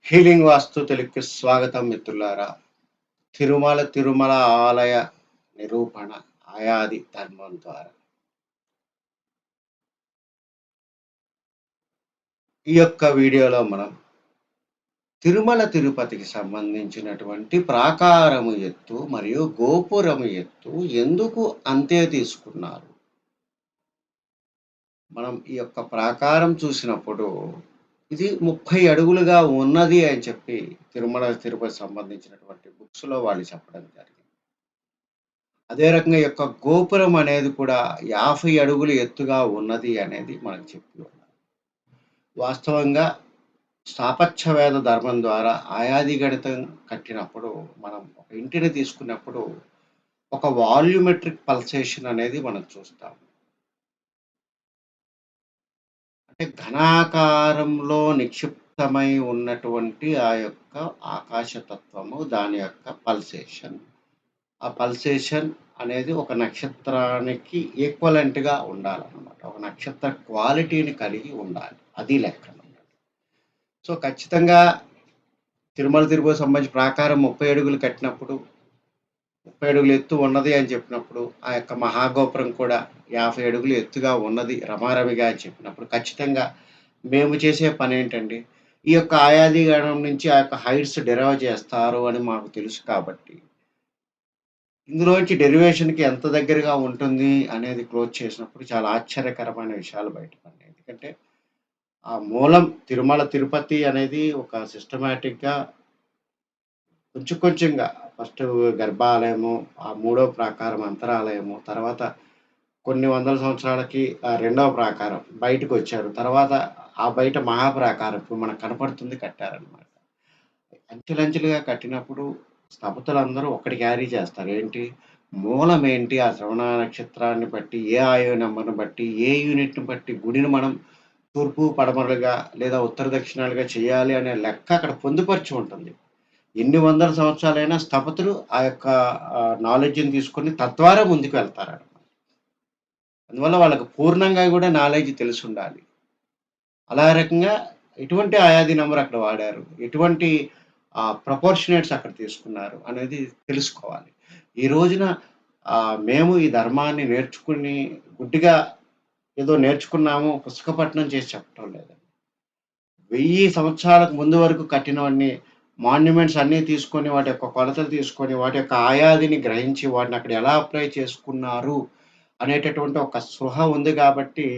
Healing వాస్తు తెలుగుకి స్వాగతం మిత్రులారా. తిరుమల ఆలయ నిరూపణ ఆయాది ధర్మం ద్వారా. ఈ యొక్క వీడియోలో మనం తిరుమల తిరుపతికి సంబంధించినటువంటి ప్రాకారము ఎత్తు మరియు గోపురము ఎత్తు ఎందుకు అంతే తీసుకున్నారు? మనం ఈ యొక్క ప్రాకారం చూసినప్పుడు ఇది 30 అడుగులుగా ఉన్నది అని చెప్పి తిరుమల తిరుపతి సంబంధించినటువంటి బుక్స్‌లో వాళ్ళు చెప్పడం జరిగింది. అదే రకంగా ఈ యొక్క గోపురం అనేది కూడా 50 అడుగులు ఎత్తుగా ఉన్నది అనేది మనకు చెప్పి ఉన్నారు. వాస్తవంగా స్థాపత్యవేద ధర్మం ద్వారా ఆయాది గణితం కట్టినప్పుడు మనం ఒక ఇంటిని తీసుకున్నప్పుడు ఒక వాల్యూమెట్రిక్ పల్సేషన్ అనేది మనం చూస్తాం. అంటే ఘనాకారంలో నిక్షిప్తమై ఉన్నటువంటి ఆ యొక్క ఆకాశతత్వము దాని యొక్క పల్సేషన్. ఆ పల్సేషన్ అనేది ఒక నక్షత్రానికి ఈక్వలెంట్‌గా ఉండాలన్నమాట. ఒక నక్షత్ర క్వాలిటీని కలిగి ఉండాలి. అది లెక్కనమాట. సో, ఖచ్చితంగా తిరుమల తిరుపతికి సంబంధించి ప్రాకారం 30 అడుగులు కట్టినప్పుడు, 30 అడుగులు ఎత్తు ఉన్నది అని చెప్పినప్పుడు, ఆ యొక్క మహాగోపురం కూడా 50 అడుగులు ఎత్తుగా ఉన్నది రమారమిగా అని చెప్పినప్పుడు, ఖచ్చితంగా మేము చేసే పనేంటండి, ఈ యొక్క ఆయాది గణం నుంచి ఆ యొక్క హైట్స్ డిరైవ్ చేస్తారు అని మాకు తెలుసు కాబట్టి ఇందులోంచి డెరివేషన్‌కి ఎంత దగ్గరగా ఉంటుంది అనేది క్లోజ్ చేసినప్పుడు చాలా ఆశ్చర్యకరమైన విషయాలు బయటపడినాయి. ఎందుకంటే, ఆ మూలం తిరుమల తిరుపతి అనేది ఒక సిస్టమాటిక్‌గా కొంచెం కొంచెంగా ఫస్టు గర్భాలయము, ఆ మూడో ప్రాకారం అంతరాలయము, తర్వాత కొన్ని వందల సంవత్సరాలకి రెండవ ప్రాకారం బయటకొచ్చారు. తర్వాత ఆ బయట మహాప్రాకారం ఇప్పుడు మనకు కనపడుతుంది కట్టారనమాట. అంచెలంచెలుగా కట్టినప్పుడు స్థపతులందరూ ఒకటి క్యారీ చేస్తారు. ఏంటి? మూలమేంటి? ఆ శ్రవణ నక్షత్రాన్ని బట్టి, ఏ ఆయువు నంబర్‌ని బట్టి, ఏ యూనిట్‌ని బట్టి గుడిని మనం తూర్పు, పడమరలుగా లేదా ఉత్తర దక్షిణాలుగా చేయాలి అనే లెక్క అక్కడ పొందుపరిచి ఉంటుంది. ఎన్ని వందల సంవత్సరాలైనా స్థపతులు ఆ యొక్క నాలెడ్జ్‌ని తీసుకొని తద్వారా ముందుకు వెళ్తారనమాట. అందువల్ల వాళ్ళకి పూర్ణంగా గూడా నాలెడ్జ్ తెలిసుండాలి. అలా రకంగా ఎటువంటి అయాది నంబర్ అక్కడ వాడారు. ఎటువంటి ప్రపోర్షనేట్స్ అక్కడ తీసుకున్నారు అనేది తెలుసుకోవాలి. ఈ రోజున మేము ఈ ధర్మాన్ని నేర్చుకుని గుడ్డిగా ఏదో నేర్చుకున్నాము, పుస్తక పఠనం చేసి చెప్పటం లేదండి. 1000 సంవత్సరాలకు ముందు వరకు కట్టినవన్నీ మాన్యుమెంట్స్ అన్నీ తీసుకొని, వాటి యొక్క కొలతలు తీసుకొని, వాటి యొక్క ఆయాదిని గ్రహించి, వాటిని అక్కడ ఎలా అప్లై చేసుకున్నారు అనేటటువంటి ఒక స్పృహ ఉంది గాబట్టి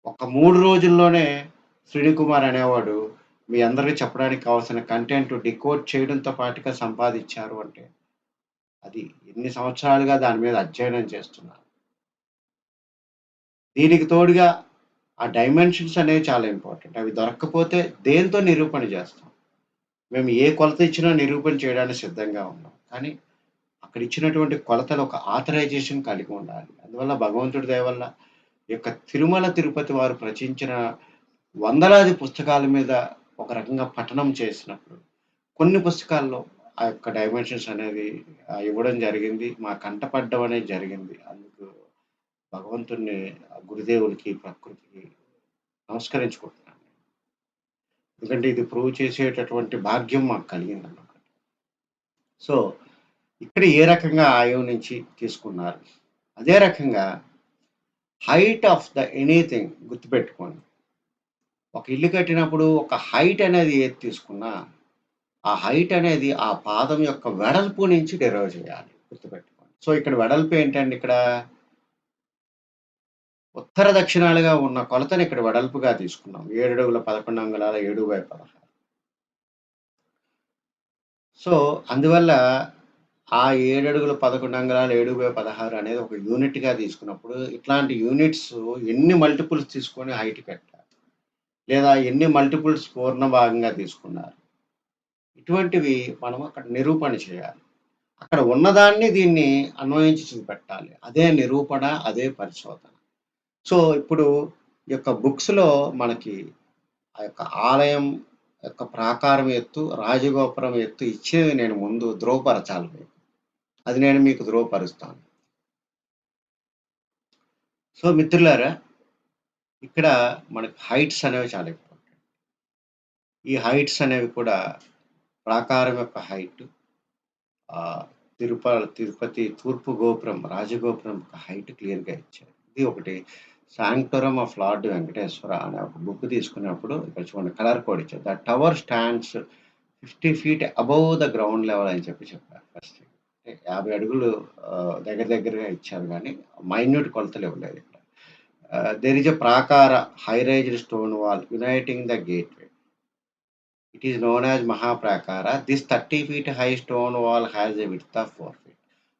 ఒక 3 రోజుల్లోనే 'శ్రీనికుమార్' అనేవాడు మీ అందరికి చెప్పడానికి కావాల్సిన కంటెంట్ డీకోడ్ చేయడంతో పాటుగా సంపాదిచ్చారు అంటే, అది ఎన్ని సంవత్సరాలుగా దాని మీద అధ్యయనం చేస్తున్నారు. దీనికి తోడుగా ఆ డైమెన్షన్స్ అనేవి చాలా ఇంపార్టెంట్. అవి దొరక్కపోతే దేనితో నిరూపణ చేస్తాం? మేము ఏ కొలత ఇచ్చినా నిరూపణ చేయడానికి సిద్ధంగా ఉన్నాం. కానీ అక్కడ ఇచ్చినటువంటి కొలతలు ఒక ఆథరైజేషన్ కలిగి ఉండాలి. అందువల్ల భగవంతుడి దయ వల్ల ఈ యొక్క తిరుమల తిరుపతి వారు రచించిన వందలాది పుస్తకాల మీద ఒక రకంగా పఠనం చేసినప్పుడు, కొన్ని పుస్తకాల్లో ఆ యొక్క డైమెన్షన్స్ అనేది ఇవ్వడం జరిగింది. మా కంటపడడం అనేది జరిగింది. అందుకు భగవంతుడిని, గురుదేవులకి, ప్రకృతికి నమస్కరించుకుంటున్నాను. ఎందుకంటే ఇది ప్రూవ్ చేసేటటువంటి భాగ్యం మాకు కలిగిందన్నమాట. సో, ఇక్కడ ఏ రకంగా ఆయువు నుంచి తీసుకున్నారు. అదే రకంగా హైట్ ఆఫ్ ద ఎనీథింగ్ గుర్తుపెట్టుకోండి. ఒక ఇల్లు కట్టినప్పుడు ఒక హైట్ అనేది ఏది తీసుకున్నా, ఆ హైట్ అనేది ఆ పాదం యొక్క వెడల్పు నుంచి డెరైవ్ చేయాలి. గుర్తుపెట్టుకోండి. సో, ఇక్కడ వెడల్పు ఏంటండి ఇక్కడ? ఉత్తర దక్షిణాలుగా ఉన్న కొలతని ఇక్కడ వెడల్పుగా తీసుకున్నాం. 7 అడుగుల 11 అంగుళాల 7/16. సో, అందువల్ల ఆ 7 అడుగుల 11 అంగుళాల 7/16 అనేది ఒక యూనిట్‌గా తీసుకున్నప్పుడు, ఇట్లాంటి యూనిట్స్ ఎన్ని మల్టిపుల్స్ తీసుకొని హైట్ కట్టారు. లేదా ఎన్ని మల్టిపుల్స్ పూర్ణ భాగంగా తీసుకున్నారు. ఇటువంటివి మనం అక్కడ నిరూపణ చేయాలి. అక్కడ ఉన్నదాన్ని దీన్ని అన్వయించి చూపెట్టాలి. అదే నిరూపణ, అదే పరిశోధన. సో, ఇప్పుడు ఈ యొక్క బుక్స్‌లో మనకి ఆ యొక్క ఆలయం యొక్క ప్రాకారం ఎత్తు, రాజగోపురం ఎత్తు ఇచ్చేవి నేను ముందు ధృవపరచాలి మీకు. అది నేను మీకు ధృవపరుస్తాను. సో, మిత్రులారా ఇక్కడ మనకు హైట్స్ అనేవి చాలా ఇంపార్టెంట్. ఈ హైట్స్ అనేవి కూడా ప్రాకారం యొక్క హైట్, ఆహ్, తిరుపతి తూర్పు గోపురం, రాజగోపురం యొక్క హైట్ క్లియర్‌గా ఇచ్చారు. ఇది ఒకటి. 'శాంక్టోరమ్ ఆఫ్ లార్డ్ వెంకటేశ్వర' అనే ఒక బుక్ తీసుకున్నప్పుడు ఇక్కడ చూడండి కలర్ కోడ్ ఇచ్చారు. The tower stands 50 feet above the ground level అని చెప్పారు ఫస్ట్. అంటే 50 అడుగులు దగ్గర దగ్గరగా ఇచ్చారు గానీ, మైన్యూట్ కొలతలు ఇవ్వలేదు ఇక్కడ. There is a prakara high raised stone wall uniting the gateway. It is known as Mahaprakara. This 30 feet high stone wall has a width of 4 feet.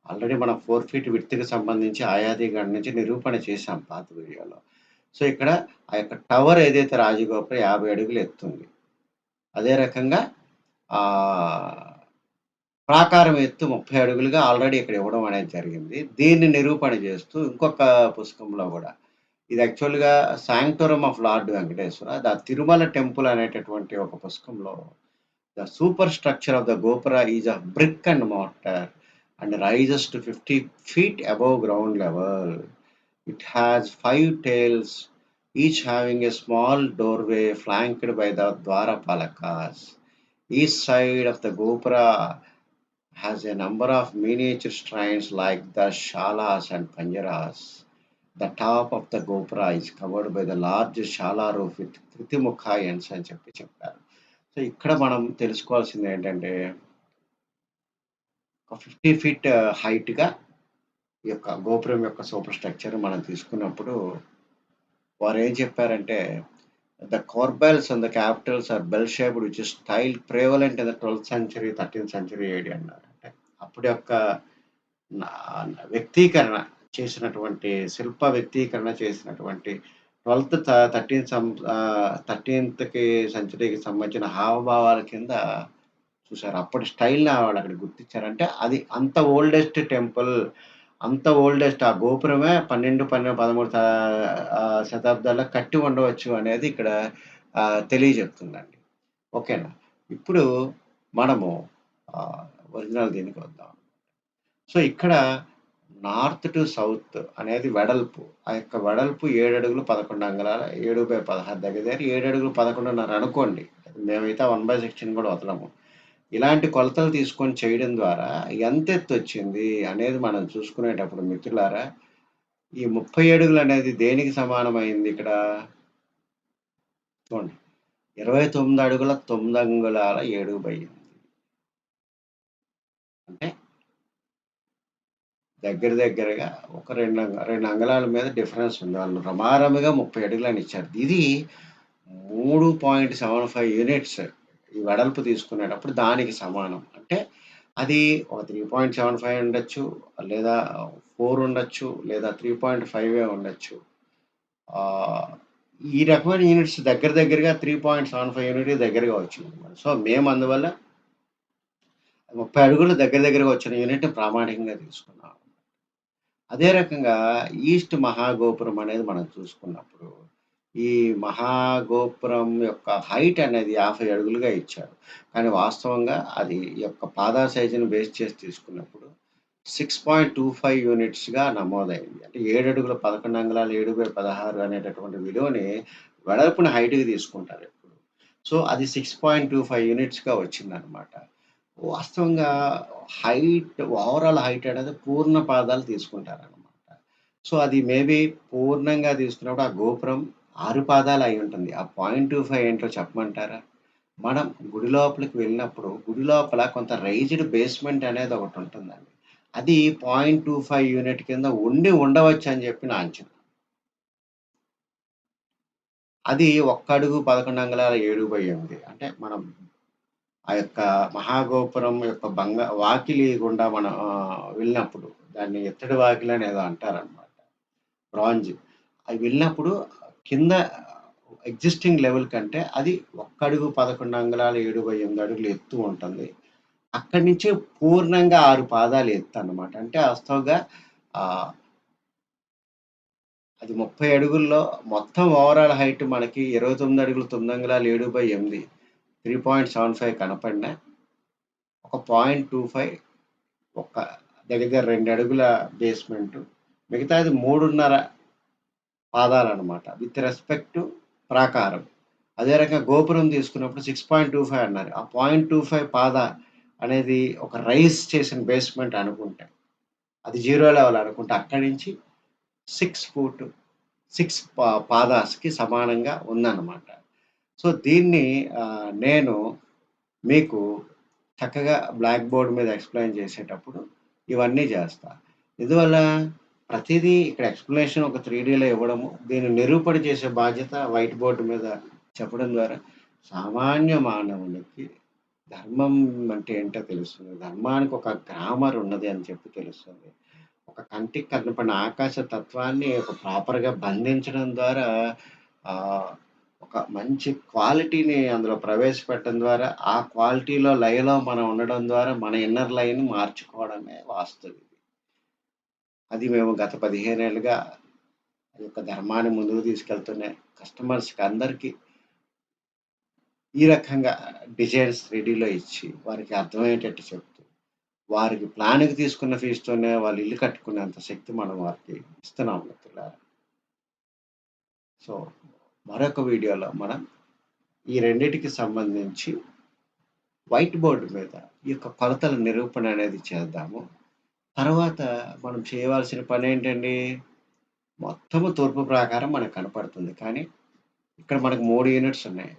Already మనం 4 ఫీట్ విడ్త్‌కి సంబంధించి ఆయాది గఢ్ నుంచి నిరూపణ చేశాం పాత వీడియోలో. సో, ఇక్కడ ఆ యొక్క టవర్ ఏదైతే రాజగోపురం 50 అడుగులు ఎత్తుంది. అదే రకంగా ఆహ్, ప్రాకారం ఎత్తు 30 అడుగులుగా ఆల్రెడీ ఇక్కడ ఇవ్వడం అనేది జరిగింది. దీన్ని నిరూపణ చేస్తూ ఇంకొక పుస్తకంలో గూడా ఇది యాక్చువల్‌గా 'sanctorum of Lord Venkateswara', the Tirumala temple అనేటటువంటి ఒక పుస్తకంలో the super structure of the gopura is of brick and mortar and rises to 50 feet above ground level. It has 5 tails, each having a small doorway flanked by the Dwarapalakas. Each side of the gopura has a number of miniature shrines like the shalas and panjaras. The top of the gopura is covered by the large shala roof with kritimukha ends అని చెప్పారు. So, ఇక్కడ మనం తెలుసుకోవాల్సింది ఏంటంటే, ఒక 50 feet హైట్‌గా ఈ యొక్క గోపురం యొక్క సూపర్ స్ట్రక్చర్ మనం తీసుకున్నప్పుడు, వారేం చెప్పారంటే, the corbels and the capitals are bell shaped which is style prevalent in the 12th century, 13th century AD అన్నారు. అంటే అప్పుడు యొక్క నా వ్యక్తీకరణ చేసినటువంటి వ్యక్తీకరణ చేసినటువంటి 13థ్‌కి సెంచరీకి సంబంధించిన హావభావాల కింద చూసారు. అప్పటి స్టైల్‌ని వాళ్ళక్కడ గుర్తించారు. అంటే అది అంత ఓల్డెస్ట్ టెంపుల్, అంత ఓల్డెస్ట్ ఆ గోపురమే 12, 12, 13 శతాబ్దాల్లో కట్టి ఉండవచ్చు అనేది ఇక్కడ తెలియజెప్తుందండి. ఓకేనా. ఇప్పుడు మనము ఆహ్, ఒరిజినల్ దీనికి వద్దాం. సో, ఇక్కడ నార్త్ టు సౌత్ అనేది వెడల్పు. ఆ యొక్క వెడల్పు 7 అడుగులు 11 అంగుళాల 7/16 దగ్గర దగ్గర 7 అడుగులు 11.5 అనుకోండి. మేమైతే 1/16 కూడా వదలము. ఇలాంటి కొలతలు తీసుకొని చేయడం ద్వారా ఎంత ఎత్తొచ్చింది అనేది మనం చూసుకునేటప్పుడు మిత్రులారా, ఈ 30 అడుగులనేది దేనికి సమానమైంది ఇక్కడ? చూడండి. 29 అడుగుల 9 అంగుళాల 7/8 అంటే దగ్గరగా ఒక 2 అంగుళాల మీద డిఫరెన్స్ ఉంది. వాళ్ళు రమారమిగా 30 అడుగులని ఇచ్చారు. ఇది 3.75 యూనిట్స్ ఈ వెడల్పు తీసుకునేటప్పుడు దానికి సమానం. అంటే అది ఒక 3.75 ఉండొచ్చు, లేదా 4 ఉండొచ్చు, లేదా 3.5 ఉండొచ్చు. ఈ రకమైన యూనిట్స్ దగ్గరగా 3.75 యూనిట్‌కి దగ్గరగా వచ్చిందన్నమాట. సో, మేము అందువల్ల 30 అడుగులు దగ్గరగా వచ్చిన యూనిట్‌ని ప్రామాణికంగా తీసుకున్నాం. అదే రకంగా ఈస్ట్ మహాగోపురం అనేది మనం చూసుకున్నప్పుడు, ఈ మహాగోపురం యొక్క హైట్ అనేది 50 అడుగులుగా ఇచ్చారు. కానీ వాస్తవంగా అది ఈ యొక్క పాదాల సైజుని బేస్ చేసి తీసుకున్నప్పుడు 6.25 యూనిట్స్‌గా నమోదైంది. అంటే 7 అడుగుల 11 అంగుళాలు 7/16 అనేటటువంటి విలువని వెడల్పుని హైట్‌కి తీసుకుంటారు ఎప్పుడు. సో, అది 6.25 యూనిట్స్‌గా వచ్చిందనమాట. వాస్తవంగా ఓవరాల్ హైట్ అనేది పూర్ణ పాదాలు తీసుకుంటారనమాట. సో, అది మేబీ పూర్ణంగా తీసుకున్నప్పుడు ఆ గోపురం 6 పాదాలు అయ్యుంటుంది. ఆ 0.25 ఏంటో చెప్పమంటారా? మనం గుడి లోపలికి వెళ్ళినప్పుడు, గుడి లోపల కొంత రైజ్డ్ బేస్‌మెంట్ అనేది ఒకటుంటుందండి. అది 0.25 యూనిట్ కింద ఉండవచ్చని చెప్పి నా అంచనా. అది ఒక్క అడుగు 11 అంగుళాల 7/8 అంటే మనం ఆ యొక్క మహాగోపురం యొక్క వాకిలి గుండా మనం వెళ్ళినప్పుడు దాన్ని ఎత్తడి వాకిలని ఏదో అంటారనమాట. బ్రాంజ్. అవి వెళ్ళినప్పుడు కింద ఎగ్జిస్టింగ్ లెవెల్ కంటే అది ఒక్క అడుగు 11 అంగుళాల 7/8 అడుగులు ఎత్తు ఉంటుంది. అక్కడి నుంచి పూర్ణంగా 6 పాదాలు ఎత్తనమాట. అంటే వాస్తవంగా ఆహ్, అది 30 అడుగుల్లో మొత్తం ఓవరాల్ హైట్ మనకి 29 అడుగులు 9 అంగుళాలు 7/8 3.75 కనపడినా ఒక 0.25 ఒక దగ్గర 2 అడుగుల బేస్‌మెంటు. మిగతాది 3.5 పాదాలనమాట. విత్ రెస్పెక్ట్ టు ప్రాకారం. అదే రకంగా గోపురం తీసుకున్నప్పుడు 6.25 అన్నారు. ఆ 0.25 పాద అనేది ఒక రైజ్ చేసిన బేస్‌మెంట్ అనుకుంటే, అది జీరో లెవెల్ అనుకుంటే అక్కడి నుంచి 6 ఫూట్ 6 పాదాస్‌కి సమానంగా ఉందన్నమాట. సో, దీన్ని నేను మీకు చక్కగా బ్లాక్ బోర్డ్ మీద ఎక్స్‌ప్లెయిన్ చేసేటప్పుడు ఇవన్నీ చేస్తా. ఎందువల్ల ప్రతీదీ ఇక్కడ ఎక్స్‌ప్లనేషన్ ఒక 3డీలో ఇవ్వడము, దీన్ని నిరూపణ చేసే బాధ్యత వైట్ బోర్డ్ మీద చెప్పడం ద్వారా సామాన్య మానవునికి ధర్మం అంటే ఏంటో తెలుస్తుంది. ధర్మానికి ఒక గ్రామర్ ఉన్నది అని చెప్పి తెలుస్తుంది. ఒక కంటికి కనపడిన ఆకాశ తత్వాన్ని ఒక ప్రాపర్‌గా బంధించడం ద్వారా ఆహ్, ఒక మంచి క్వాలిటీని అందులో ప్రవేశపెట్టడం ద్వారా, ఆ క్వాలిటీలో లయలో మనం ఉండడం ద్వారా మన ఇన్నర్ లయని మార్చుకోవడమే వాస్తవం. అది మేము గత 15 ఏళ్లుగా ఈ యొక్క ధర్మాన్ని ముందుకు తీసుకెళ్తూనే కస్టమర్స్‌కి అందరికి ఈ రకంగా డిజైన్స్ 3డీలో ఇచ్చి, వారికి అర్థమయ్యేటట్టు చెప్తూ, వారికి ప్లాన్‌కి తీసుకున్న ఫీజుతోనే వాళ్ళు ఇల్లు కట్టుకునేంత శక్తి మనం వారికి ఇస్తున్నాం మిత్రులారా. సో, మరొక వీడియోలో మనం ఈ రెండిటికి సంబంధించి వైట్ బోర్డ్ మీద ఈ యొక్క కొలతల నిరూపణ అనేది చేద్దాము. తర్వాత మనం చేయవలసిన పనేంటండి? మొత్తము తూర్పు ప్రాకారం మనకు కనపడుతుంది. కానీ ఇక్కడ మనకు 3 యూనిట్స్ ఉన్నాయి.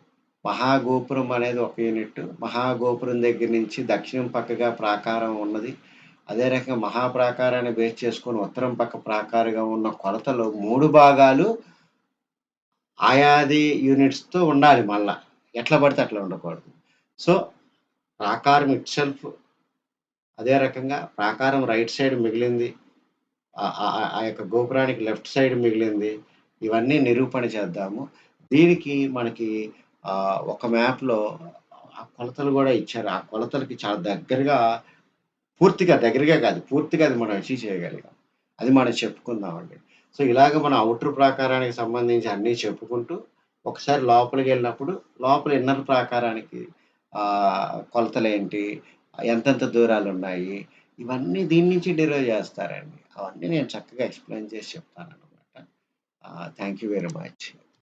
మహాగోపురం అనేది ఒక యూనిట్. మహాగోపురం దగ్గర నుంచి దక్షిణం పక్కగా ప్రాకారం ఉన్నది. అదే రకంగా మహాప్రాకారాన్ని బేస్ చేసుకొని ఉత్తరం పక్క ప్రాకారంగా ఉన్న కొలతలు 3 భాగాలు ఆయాది యూనిట్స్‌తో ఉండాలి మళ్ళా. ఎట్లా పడితే అట్లా ఉండకూడదు. సో, ప్రాకారం ఇట్‌సెల్ఫ్ అదే రకంగా ప్రాకారం రైట్ సైడ్ మిగిలింది. ఆ యొక్క గోపురానికి లెఫ్ట్ సైడ్ మిగిలింది. ఇవన్నీ నిరూపణ చేద్దాము. దీనికి మనకి ఒక మ్యాప్‌లో ఆ కొలతలు గూడా ఇచ్చారు. ఆ కొలతలకి చాలా దగ్గరగా పూర్తిగా దగ్గరగా కాదు. పూర్తిగా అది మనం అచీవ్ చేయగలిగాం. అది మనం చెప్పుకుందామండి. సో, ఇలాగ మన ఔటర్ ప్రాకారానికి సంబంధించి అన్నీ చెప్పుకుంటూ, ఒకసారి లోపలికెళ్ళినప్పుడు లోపల ఇన్నర్ ప్రాకారానికి కొలతలేంటి? ఎంతెంత దూరాలున్నాయి? ఇవన్నీ దీని నుంచి డిరైవ్ చేస్తారండి. అవన్నీ నేను చక్కగా ఎక్స్‌ప్లెయిన్ చేసి చెప్తాననమాట. Thank you very much.